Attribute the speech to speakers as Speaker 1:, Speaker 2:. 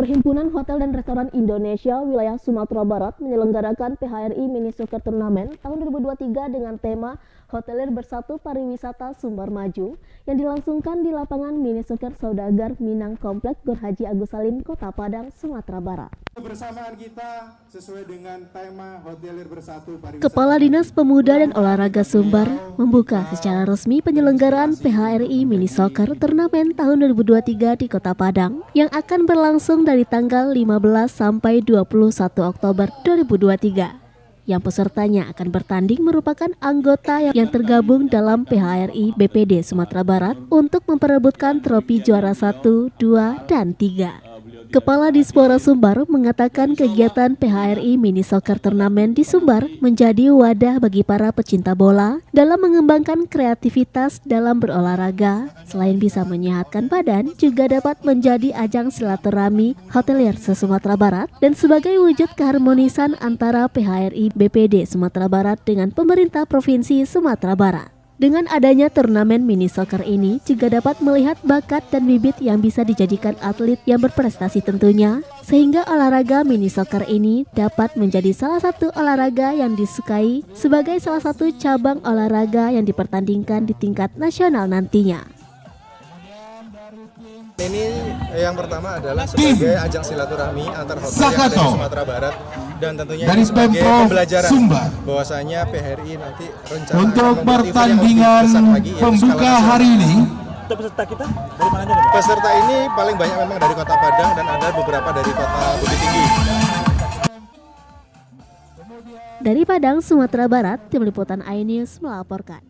Speaker 1: Perhimpunan Hotel dan Restoran Indonesia Wilayah Sumatera Barat menyelenggarakan PHRI Mini Soccer Turnamen tahun 2023 dengan tema Hotelir Bersatu Pariwisata Sumbar Maju yang dilangsungkan di lapangan Mini Soccer Saudagar Minang Komplek Gor Haji Agus Salim, Kota Padang, Sumatera Barat.
Speaker 2: Kebersamaan kita sesuai dengan tema Hotelir Bersatu Pariwisata.
Speaker 1: Kepala Dinas Pemuda dan Olahraga Sumbar membuka secara resmi penyelenggaraan PHRI Mini Soccer Turnamen tahun 2023 di Kota Padang yang akan berlangsung dari tanggal 15 sampai 21 Oktober 2023. Yang pesertanya akan bertanding merupakan anggota yang tergabung dalam PHRI BPD Sumatera Barat untuk memperebutkan trofi juara 1, 2, dan 3. Kepala Dispora Sumbar mengatakan kegiatan PHRI Mini Soccer Turnamen di Sumbar menjadi wadah bagi para pecinta bola dalam mengembangkan kreativitas dalam berolahraga. Selain bisa menyehatkan badan, juga dapat menjadi ajang silaturahmi hotelier se-Sumatera Barat dan sebagai wujud keharmonisan antara PHRI BPD Sumatera Barat dengan pemerintah Provinsi Sumatera Barat. Dengan adanya turnamen mini soccer ini juga dapat melihat bakat dan bibit yang bisa dijadikan atlet yang berprestasi tentunya, sehingga olahraga mini soccer ini dapat menjadi salah satu olahraga yang disukai sebagai salah satu cabang olahraga yang dipertandingkan di tingkat nasional nantinya.
Speaker 2: Ini yang pertama adalah sebagai ajang silaturahmi antar hotel yang ada di Sumatera Barat dan tentunya ini sebagai pembelajaran bahwasanya PHRI nanti rencana
Speaker 3: untuk pertandingan pembuka hari ini.
Speaker 4: Peserta kita dari mana aja?
Speaker 2: Peserta ini paling banyak memang dari Kota Padang dan ada beberapa dari Kota Bukit Tinggi.
Speaker 1: Dari Padang, Sumatera Barat, Tim Liputan iNews melaporkan.